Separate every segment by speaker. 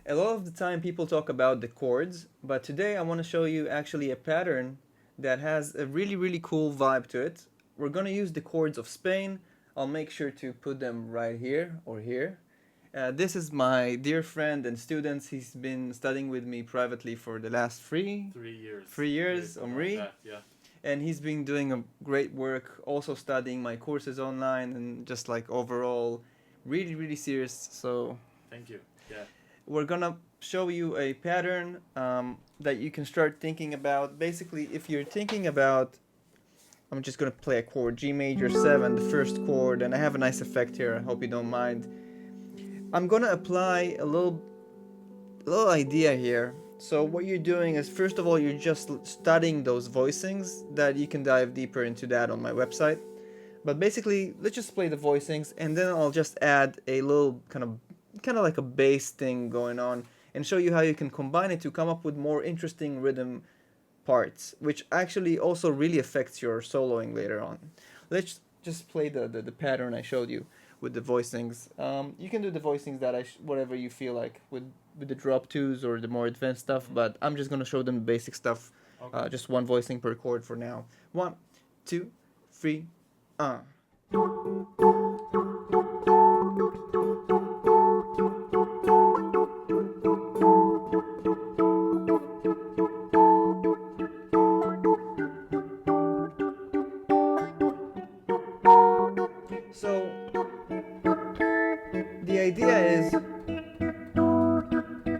Speaker 1: A lot of the time people talk about the chords, but today I want to show you actually a pattern that has a really cool vibe to it. We're going to use the chords of Spain. I'll make sure to put them right here or here. This is my dear friend and student. He's been studying with me privately for the last
Speaker 2: 3 years.
Speaker 1: 3 years, Omri.
Speaker 2: Yeah.
Speaker 1: And he's been doing a great work, also studying my courses online and just like overall really serious. So
Speaker 2: Thank you. Yeah.
Speaker 1: we're gonna show you a pattern that you can start thinking about. Basically, if you're thinking about, I'm just gonna play a chord, G major 7, the first chord, and I have a nice effect here, I hope you don't mind. I'm gonna apply a little idea here. So what you're doing is, first of all, you're just studying those voicings that you can dive deeper into that on my website. But basically, let's just play the voicings, and then I'll just add a little kind of like a bass thing going on, and show you how you can combine it to come up with more interesting rhythm parts, which actually also really affects your soloing later on. Let's just play the pattern I showed you with the voicings. You can do the voicings that whatever you feel like with the drop twos or the more advanced stuff, but I'm just gonna show them the basic stuff.
Speaker 2: Okay.
Speaker 1: Just one voicing per chord for now. 1, 2, 3. So the idea is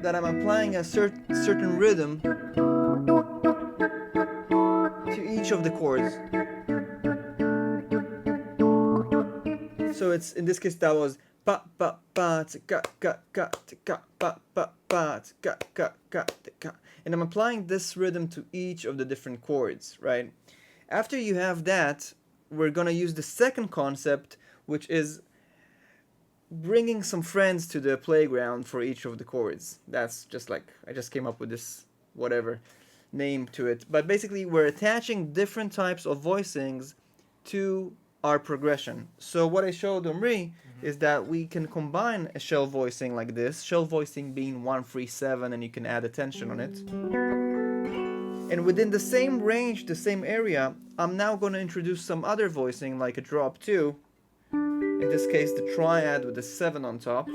Speaker 1: that I'm applying a certain rhythm to each of the chords. So it's, in this case, that was pa pa pa ka ka ka ka pa pa pa ka ka ka ka, and I'm applying this rhythm to each of the different chords, right? After you have that, we're gonna use the second concept, which is bringing some friends to the playground for each of the chords. That's just like, I just came up with this whatever name to it, but basically we're attaching different types of voicings to our progression. So what I showed Omri is that we can combine a shell voicing like this, shell voicing being 1 3 7, and you can add a tension on it. And within the same range, the same area, I'm now going to introduce some other voicing like a drop 2. In this case, the triad with the 7 on top,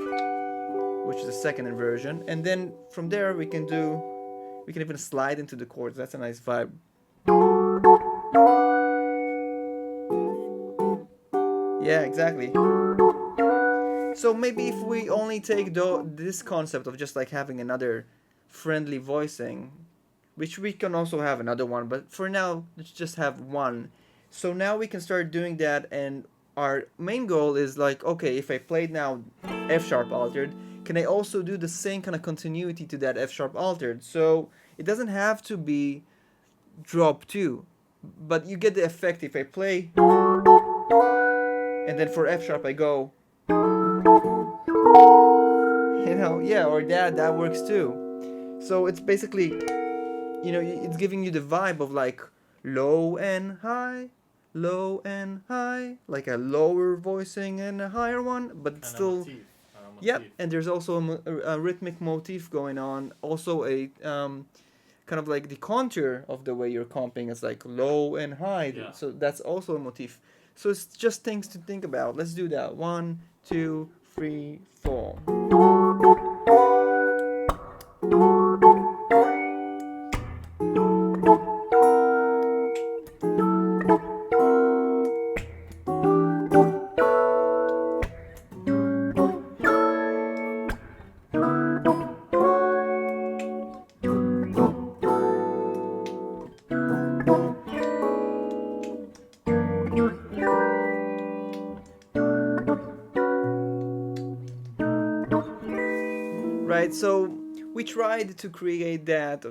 Speaker 1: which is the second inversion. And then from there we can even slide into the chords. That's a nice vibe. Yeah, exactly. So maybe if we only take this concept of just like having another friendly voicing, which we can also have another one, but for now let's just have one. So now we can start doing that, and our main goal is like, okay, if I played now F sharp altered, can I also do the same kind of continuity to that F sharp altered? So it doesn't have to be drop 2, but you get the effect if I play, and then for F sharp I go, yeah, or that works too. So it's basically, it's giving you the vibe of like low and high, like a lower voicing and a higher one, but
Speaker 2: And
Speaker 1: still,
Speaker 2: a motif.
Speaker 1: yep. And there's also a rhythmic motif going on. Also a kind of like the contour of the way you're comping is like low and high.
Speaker 2: Yeah.
Speaker 1: So that's also a motif. So it's just things to think about. Let's do that. 1, 2, 3, 4. Right, so we tried to create that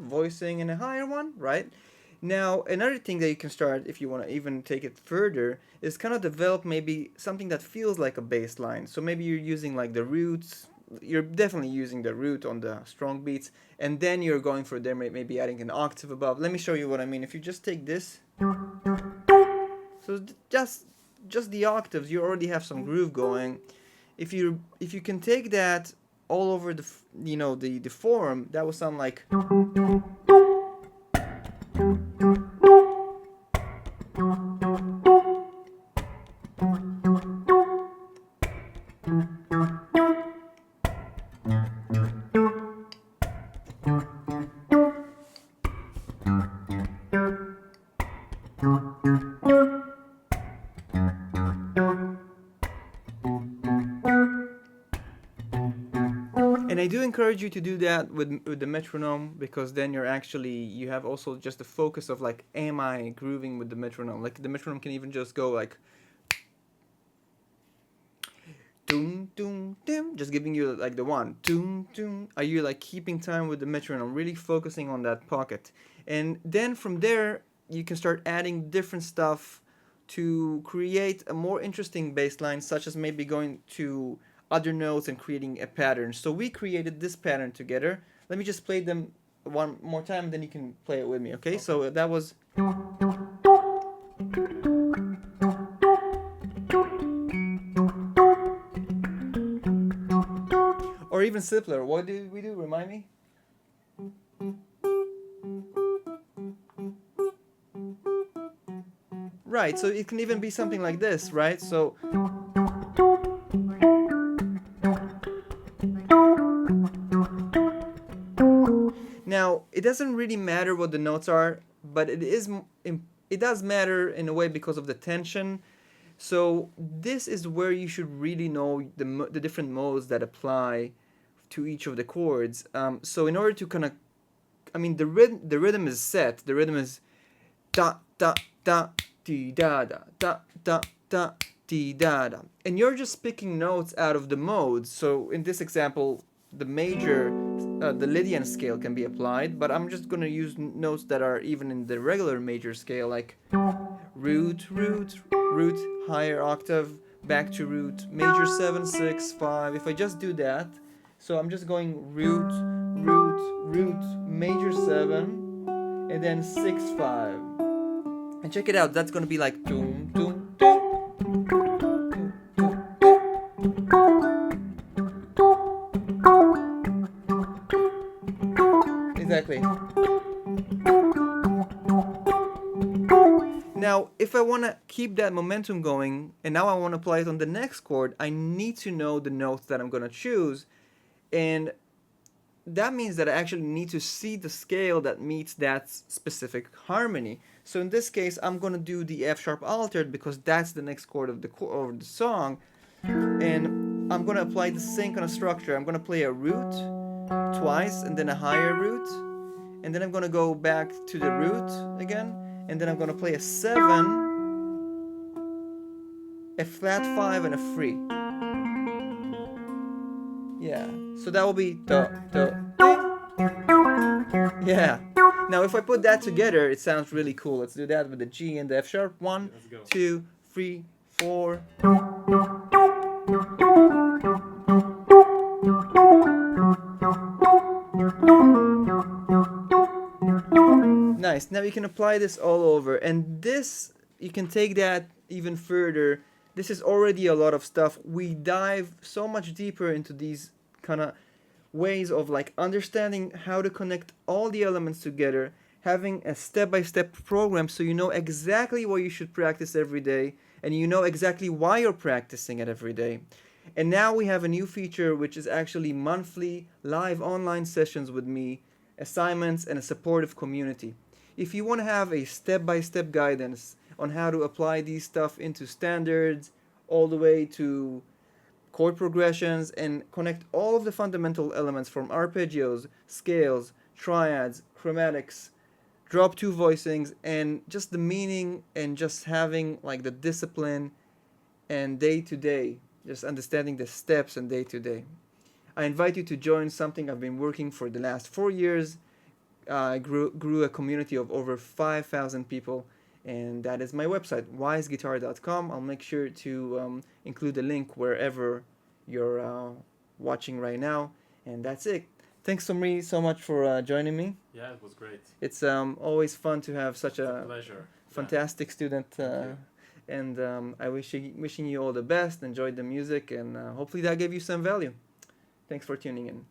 Speaker 1: voicing in a higher one, right? Now, another thing that you can start, if you want to even take it further, is kind of develop maybe something that feels like a bass line. So maybe you're using like the roots, you're definitely using the root on the strong beats, and then you're going for there, maybe adding an octave above. Let me show you what I mean. If you just take this, so just the octaves, you already have some groove going. If you can take that all over the the form, that would sound like. And I do encourage you to do that with the metronome, because then you have also just the focus of like, am I grooving with the metronome? Like the metronome can even just go like doom doom doom, just giving you like the one doom doom. Are you like keeping time with the metronome, really focusing on that pocket? And then from there you can start adding different stuff to create a more interesting bass line, such as maybe going to other notes and creating a pattern. So we created this pattern together. Let me just play them one more time, then you can play it with me, okay? So that was. Or even simpler. What did we do? Remind me? Right, so it can even be something like this, right? So. Now, it doesn't really matter what the notes are, but it does matter in a way because of the tension. So this is where you should really know the different modes that apply to each of the chords. So in order to kind of, the rhythm is set. The rhythm is da da da dee da da da da da dee da da, and you're just picking notes out of the modes. So in this example, the major, the Lydian scale can be applied, but I'm just gonna use notes that are even in the regular major scale, like root, root, root, higher octave, back to root, major 7, 6, 5. If I just do that, so I'm just going root, root, root, major 7, and then 6, 5. And check it out, that's gonna be like doom, doom, doom. Exactly. Now, if I want to keep that momentum going, and now I want to play it on the next chord, I need to know the notes that I'm going to choose. And that means that I actually need to see the scale that meets that specific harmony. So in this case, I'm going to do the F sharp altered, because that's the next chord of the song. And I'm going to apply the same kind of structure. I'm going to play a root twice, and then a higher root, and then I'm going to go back to the root again, and then I'm going to play a 7, a flat 5, and a free. Yeah, so that will be do, do. Yeah. Now if I put that together, it sounds really cool. Let's do that with the G and the F sharp. 1, 2, 3, 4. Nice. Now you can apply this all over, and this, you can take that even further. This is already a lot of stuff. We dive so much deeper into these kind of ways of like understanding how to connect all the elements together, having a step-by-step program so you know exactly what you should practice every day, and you know exactly why you're practicing it every day. And now we have a new feature, which is actually monthly live online sessions with me, assignments, and a supportive community. If you want to have a step-by-step guidance on how to apply these stuff into standards, all the way to chord progressions, and connect all of the fundamental elements from arpeggios, scales, triads, chromatics, drop 2 voicings, and just the meaning, and just having like the discipline and day to day, just understanding the steps and day to day. I invite you to join something I've been working for the last 4 years. I grew a community of over 5,000 people, and that is my website, weissguitar.com. I'll make sure to include the link wherever you're watching right now, and that's it. Thanks, Omri, so much for joining me.
Speaker 2: Yeah, it was great.
Speaker 1: It's always fun to have such a
Speaker 2: pleasure.
Speaker 1: fantastic student, and I wishing you all the best. Enjoyed the music, and hopefully that gave you some value. Thanks for tuning in.